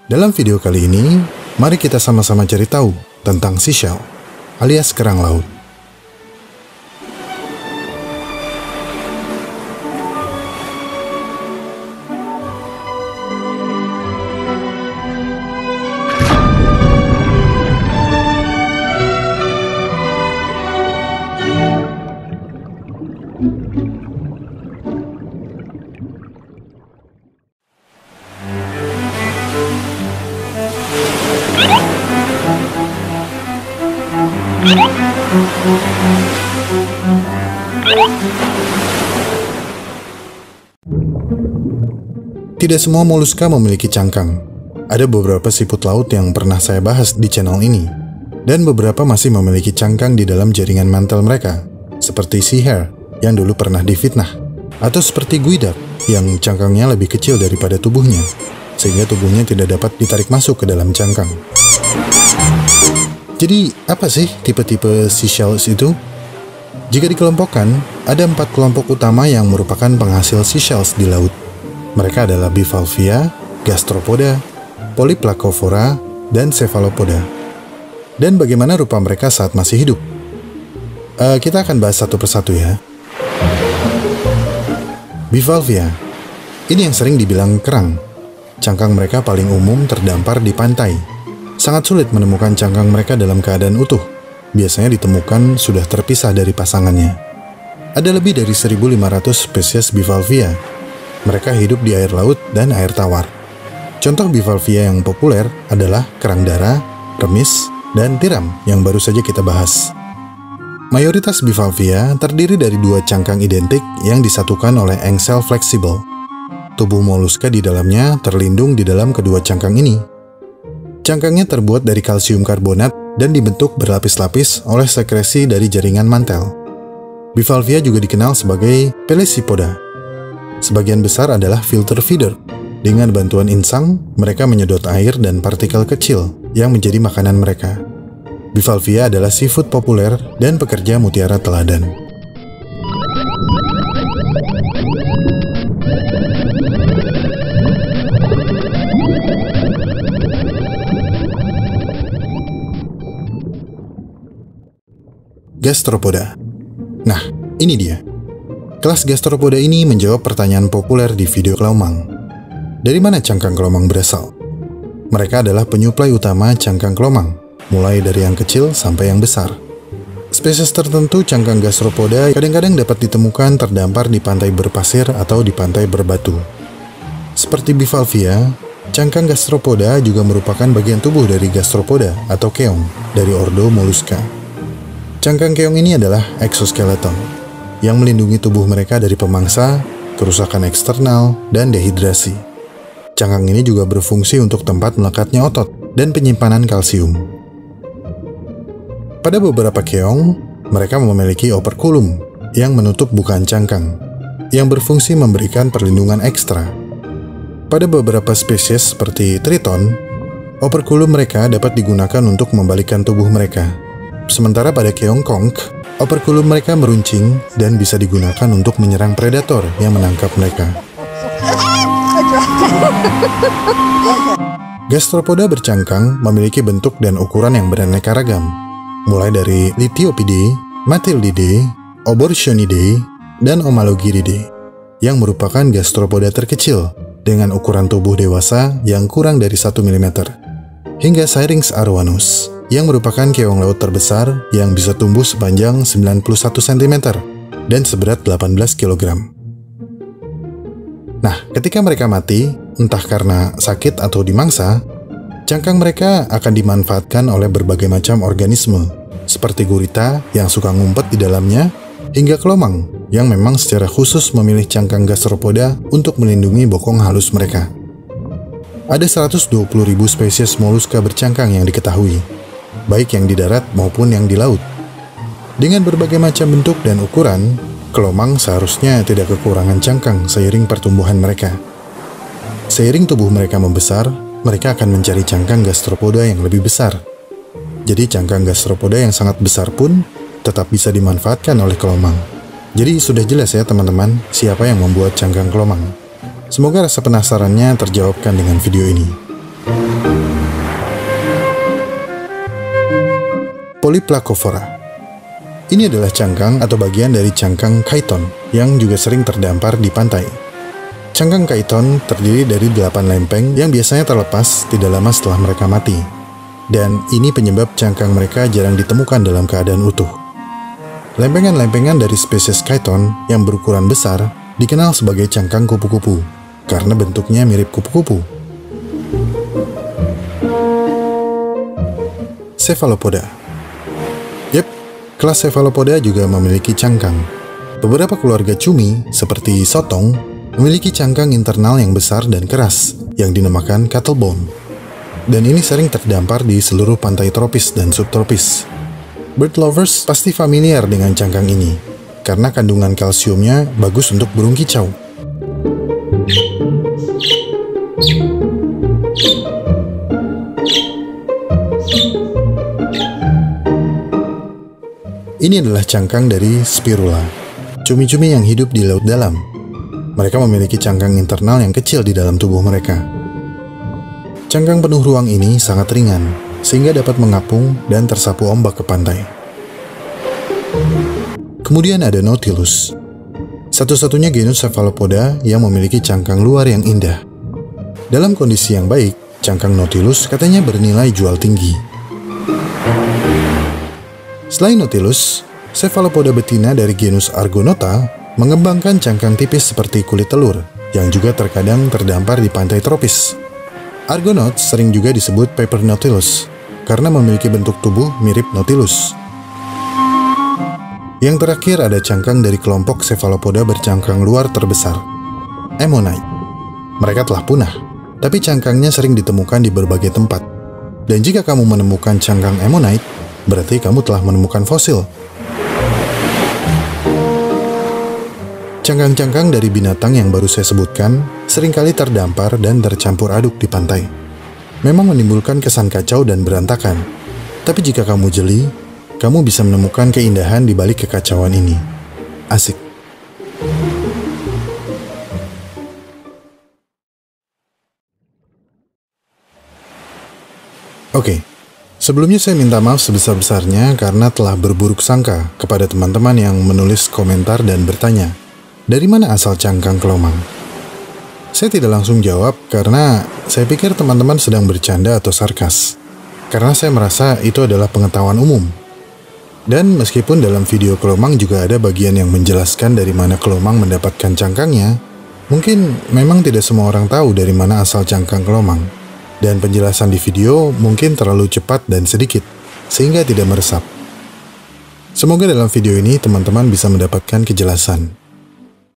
Dalam video kali ini, mari kita sama-sama cari tahu tentang seashell, alias kerang laut. Tidak semua moluska memiliki cangkang. Ada beberapa siput laut yang pernah saya bahas di channel ini, dan beberapa masih memiliki cangkang di dalam jaringan mantel mereka, seperti sea hare yang dulu pernah difitnah, atau seperti geoduck yang cangkangnya lebih kecil daripada tubuhnya, sehingga tubuhnya tidak dapat ditarik masuk ke dalam cangkang. Jadi, apa sih tipe-tipe seashells itu? Jika dikelompokkan, ada 4 kelompok utama yang merupakan penghasil seashells di laut. Mereka adalah bivalvia, gastropoda, polyplacophora, dan cephalopoda. Dan bagaimana rupa mereka saat masih hidup? Kita akan bahas satu persatu ya. Bivalvia. Ini yang sering dibilang kerang. Cangkang mereka paling umum terdampar di pantai. Sangat sulit menemukan cangkang mereka dalam keadaan utuh. Biasanya ditemukan sudah terpisah dari pasangannya. Ada lebih dari 1.500 spesies bivalvia. Mereka hidup di air laut dan air tawar. Contoh bivalvia yang populer adalah kerang dara, remis, dan tiram yang baru saja kita bahas. Mayoritas bivalvia terdiri dari 2 cangkang identik yang disatukan oleh engsel fleksibel. Tubuh moluska di dalamnya terlindung di dalam kedua cangkang ini. Cangkangnya terbuat dari kalsium karbonat dan dibentuk berlapis-lapis oleh sekresi dari jaringan mantel. Bivalvia juga dikenal sebagai pelecypoda. Sebagian besar adalah filter feeder. Dengan bantuan insang, mereka menyedot air dan partikel kecil yang menjadi makanan mereka. Bivalvia adalah seafood populer dan pekerja mutiara teladan. Gastropoda. Nah, ini dia. Kelas gastropoda ini menjawab pertanyaan populer di video kelomang. Dari mana cangkang kelomang berasal? Mereka adalah penyuplai utama cangkang kelomang, mulai dari yang kecil sampai yang besar. Spesies tertentu cangkang gastropoda kadang-kadang dapat ditemukan terdampar di pantai berpasir atau di pantai berbatu. Seperti bivalvia, cangkang gastropoda juga merupakan bagian tubuh dari gastropoda atau keong dari ordo Mollusca. Cangkang keong ini adalah exoskeleton yang melindungi tubuh mereka dari pemangsa, kerusakan eksternal, dan dehidrasi. Cangkang ini juga berfungsi untuk tempat melekatnya otot dan penyimpanan kalsium. Pada beberapa keong, mereka memiliki operculum yang menutup bukaan cangkang, yang berfungsi memberikan perlindungan ekstra. Pada beberapa spesies seperti triton, operculum mereka dapat digunakan untuk membalikkan tubuh mereka. Sementara pada keong conch, operculum mereka meruncing dan bisa digunakan untuk menyerang predator yang menangkap mereka. Gastropoda bercangkang memiliki bentuk dan ukuran yang beraneka ragam, mulai dari Lithopidae, Matildidae, Obortionidae, dan Omalogiridae, yang merupakan gastropoda terkecil dengan ukuran tubuh dewasa yang kurang dari 1 mm, hingga Syrinx arowanus, yang merupakan keong laut terbesar yang bisa tumbuh sepanjang 91 cm dan seberat 18 kg. Nah, ketika mereka mati, entah karena sakit atau dimangsa, cangkang mereka akan dimanfaatkan oleh berbagai macam organisme, seperti gurita yang suka ngumpet di dalamnya, hingga kelomang yang memang secara khusus memilih cangkang gastropoda untuk melindungi bokong halus mereka. Ada 120.000 spesies moluska bercangkang yang diketahui, baik yang di darat maupun yang di laut. Dengan berbagai macam bentuk dan ukuran, kelomang seharusnya tidak kekurangan cangkang seiring pertumbuhan mereka. Seiring tubuh mereka membesar, mereka akan mencari cangkang gastropoda yang lebih besar. Jadi cangkang gastropoda yang sangat besar pun tetap bisa dimanfaatkan oleh kelomang. Jadi sudah jelas ya teman-teman, siapa yang membuat cangkang kelomang. Semoga rasa penasarannya terjawabkan dengan video ini. Polyplacophora. Ini adalah cangkang atau bagian dari cangkang chiton yang juga sering terdampar di pantai. Cangkang chiton terdiri dari 8 lempeng yang biasanya terlepas tidak lama setelah mereka mati. Dan ini penyebab cangkang mereka jarang ditemukan dalam keadaan utuh. Lempengan-lempengan dari spesies chiton yang berukuran besar dikenal sebagai cangkang kupu-kupu karena bentuknya mirip kupu-kupu. Cephalopoda. Yep, kelas Cephalopoda juga memiliki cangkang. Beberapa keluarga cumi, seperti sotong, memiliki cangkang internal yang besar dan keras, yang dinamakan cuttlebone. Dan ini sering terdampar di seluruh pantai tropis dan subtropis. Bird lovers pasti familiar dengan cangkang ini, karena kandungan kalsiumnya bagus untuk burung kicau. Ini adalah cangkang dari spirula, cumi-cumi yang hidup di laut dalam. Mereka memiliki cangkang internal yang kecil di dalam tubuh mereka. Cangkang penuh ruang ini sangat ringan, sehingga dapat mengapung dan tersapu ombak ke pantai. Kemudian ada Nautilus, satu-satunya genus Cephalopoda yang memiliki cangkang luar yang indah. Dalam kondisi yang baik, cangkang Nautilus katanya bernilai jual tinggi. Selain Nautilus, Cephalopoda betina dari genus Argonauta mengembangkan cangkang tipis seperti kulit telur, yang juga terkadang terdampar di pantai tropis. Argonaut sering juga disebut Paper Nautilus, karena memiliki bentuk tubuh mirip Nautilus. Yang terakhir ada cangkang dari kelompok Cephalopoda bercangkang luar terbesar, Ammonite. Mereka telah punah, tapi cangkangnya sering ditemukan di berbagai tempat. Dan jika kamu menemukan cangkang Ammonite, berarti kamu telah menemukan fosil. Cangkang-cangkang dari binatang yang baru saya sebutkan seringkali terdampar dan tercampur aduk di pantai. Memang menimbulkan kesan kacau dan berantakan. Tapi jika kamu jeli, kamu bisa menemukan keindahan di balik kekacauan ini. Asik. Oke. Sebelumnya saya minta maaf sebesar-besarnya karena telah berburuk sangka kepada teman-teman yang menulis komentar dan bertanya, dari mana asal cangkang kelomang? Saya tidak langsung jawab karena saya pikir teman-teman sedang bercanda atau sarkas. Karena saya merasa itu adalah pengetahuan umum. Dan meskipun dalam video kelomang juga ada bagian yang menjelaskan dari mana kelomang mendapatkan cangkangnya, mungkin memang tidak semua orang tahu dari mana asal cangkang kelomang. Dan penjelasan di video mungkin terlalu cepat dan sedikit, sehingga tidak meresap. Semoga dalam video ini teman-teman bisa mendapatkan kejelasan.